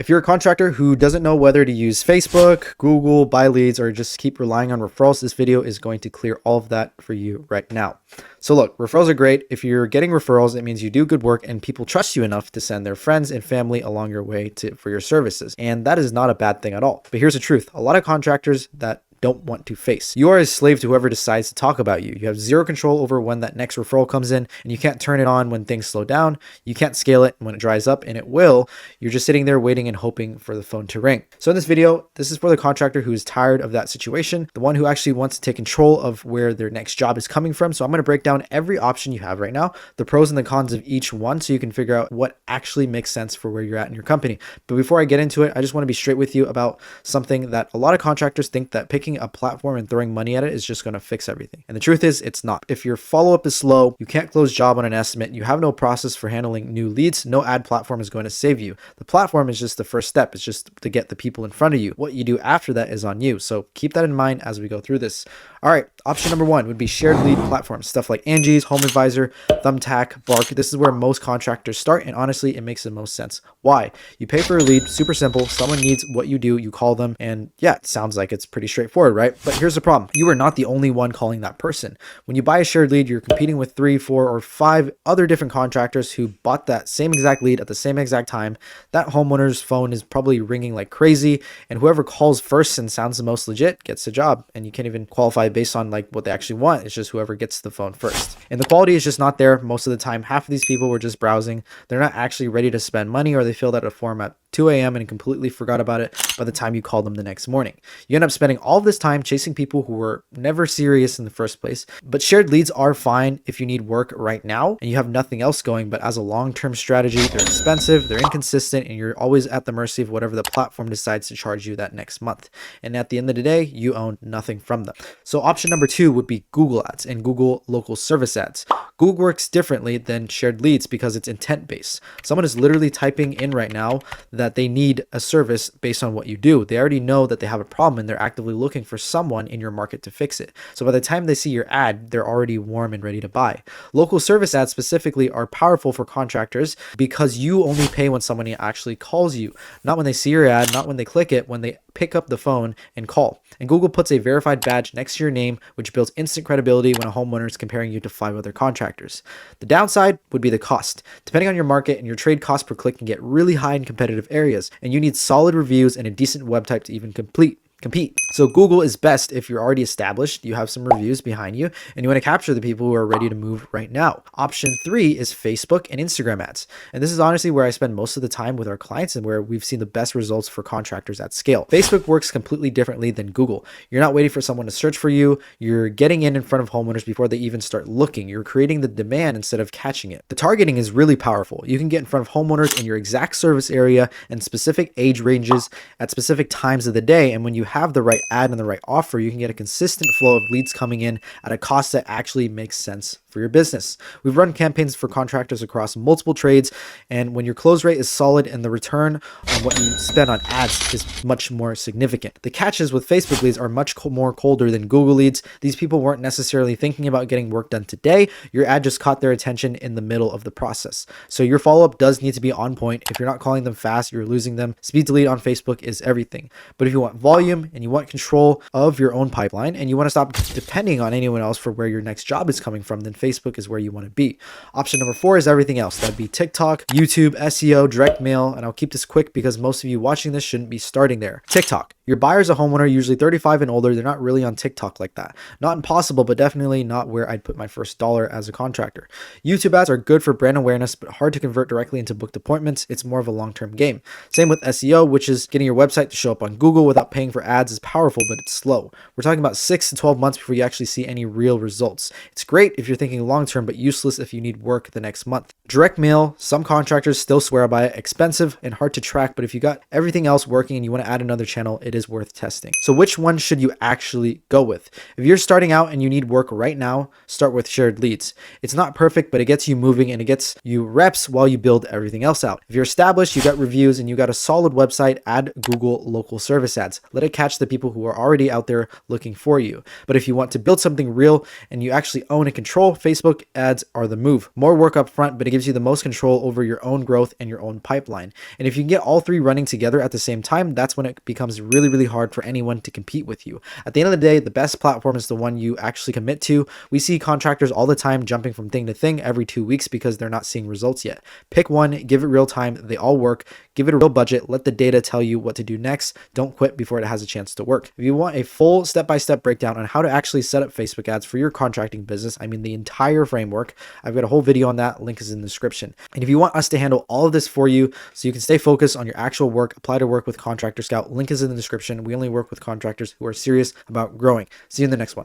If you're a contractor who doesn't know whether to use Facebook, Google, buy leads, or just keep relying on referrals, this video is going to clear all of that for you right now. So look, referrals are great. If you're getting referrals, it means you do good work and people trust you enough to send their friends and family along your way for your services. And that is not a bad thing at all. But here's the truth. A lot of contractors that don't want to face. You are a slave to whoever decides to talk about you. You have zero control over when that next referral comes in, and you can't turn it on when things slow down. You can't scale it when it dries up, and it will. You're just sitting there waiting and hoping for the phone to ring. So in this video, this is for the contractor who is tired of that situation, the one who actually wants to take control of where their next job is coming from. So I'm going to break down every option you have right now, the pros and the cons of each one, so you can figure out what actually makes sense for where you're at in your company. But before I get into it, I just want to be straight with you about something that a lot of contractors think that picking a platform and throwing money at it is just going to fix everything. And the truth is, it's not. If your follow-up is slow, you can't close job on an estimate, you have no process for handling new leads, no ad platform is going to save you. The platform is just the first step. It's just to get the people in front of you. What you do after that is on you. So keep that in mind as we go through this. All right, option number one would be shared lead platforms, stuff like Angi's, HomeAdvisor, Thumbtack, Bark. This is where most contractors start, and honestly, it makes the most sense. Why? You pay for a lead, super simple. Someone needs what you do, you call them, and yeah, it sounds like it's pretty straightforward, right? But here's the problem. You are not the only one calling that person. When you buy a shared lead, you're competing with 3, 4, or 5 other different contractors who bought that same exact lead at the same exact time. That homeowner's phone is probably ringing like crazy, and whoever calls first and sounds the most legit gets the job, and you can't even qualify based on like what they actually want. It's just whoever gets the phone first. And the quality is just not there most of the time. Half of these people were just browsing. They're not actually ready to spend money, or they filled out a form at 2 a.m. and completely forgot about it by the time you call them the next morning. You end up spending all this time chasing people who were never serious in the first place. But shared leads are fine if you need work right now and you have nothing else going, but as a long-term strategy, they're expensive, they're inconsistent, and you're always at the mercy of whatever the platform decides to charge you that next month. And at the end of the day, you own nothing from them. So option number 2 would be Google ads and Google local service ads. Google works differently than shared leads because it's intent-based. Someone is literally typing in right now that they need a service based on what you do. They already know that they have a problem and they're actively looking for someone in your market to fix it. So by the time they see your ad, they're already warm and ready to buy. Local service ads specifically are powerful for contractors because you only pay when somebody actually calls you, not when they see your ad, not when they click it, when they pick up the phone and call. And Google puts a verified badge next to your name, which builds instant credibility when a homeowner is comparing you to 5 other contractors. The downside would be the cost. Depending on your market, and your trade cost per click can get really high in competitive areas, and you need solid reviews and a decent web type to even compete. So Google is best if you're already established, you have some reviews behind you, and you want to capture the people who are ready to move right now. Option 3 is Facebook and Instagram ads. And this is honestly where I spend most of the time with our clients and where we've seen the best results for contractors at scale. Facebook works completely differently than Google. You're not waiting for someone to search for you. You're getting in front of homeowners before they even start looking. You're creating the demand instead of catching it. The targeting is really powerful. You can get in front of homeowners in your exact service area and specific age ranges at specific times of the day. And when you have the right ad and the right offer, you can get a consistent flow of leads coming in at a cost that actually makes sense for your business. We've run campaigns for contractors across multiple trades, and when your close rate is solid and the return on what you spend on ads is much more significant. The catches with Facebook leads are much more colder than Google leads. These people weren't necessarily thinking about getting work done today. Your ad just caught their attention in the middle of the process. So your follow-up does need to be on point. If you're not calling them fast, you're losing them. Speed to lead on Facebook is everything. But if you want volume and you want control of your own pipeline and you want to stop depending on anyone else for where your next job is coming from, then Facebook is where you want to be. Option number 4 is everything else. That'd be TikTok, YouTube, SEO, direct mail, and I'll keep this quick because most of you watching this shouldn't be starting there. TikTok. Your buyer's a homeowner, usually 35 and older. They're not really on TikTok like that. Not impossible, but definitely not where I'd put my first dollar as a contractor. YouTube ads are good for brand awareness, but hard to convert directly into booked appointments. It's more of a long-term game. Same with SEO, which is getting your website to show up on Google without paying for ads is powerful, but it's slow. We're talking about 6 to 12 months before you actually see any real results. It's great if you're thinking long-term, but useless if you need work the next month. Direct mail, some contractors still swear by it. Expensive and hard to track, but if you got everything else working and you want to add another channel, it is worth testing. So which one should you actually go with? If you're starting out and you need work right now, start with shared leads. It's not perfect, but it gets you moving and it gets you reps while you build everything else out. If you're established, you got reviews and you got a solid website, add Google local service ads. Let it catch the people who are already out there looking for you. But if you want to build something real and you actually own and control, Facebook ads are the move. More work up front, but again, gives you the most control over your own growth and your own pipeline. And if you can get all three running together at the same time, that's when it becomes really, really hard for anyone to compete with you. At the end of the day, the best platform is the one you actually commit to. We see contractors all the time jumping from thing to thing every 2 weeks because they're not seeing results yet. Pick one, give it real time. They all work. Give it a real budget. Let the data tell you what to do next. Don't quit before it has a chance to work. If you want a full step-by-step breakdown on how to actually set up Facebook ads for your contracting business, I mean the entire framework, I've got a whole video on that. Link is in the description. And if you want us to handle all of this for you so you can stay focused on your actual work, apply to work with Contractor Scout. Link is in the description. We only work with contractors who are serious about growing. See you in the next one.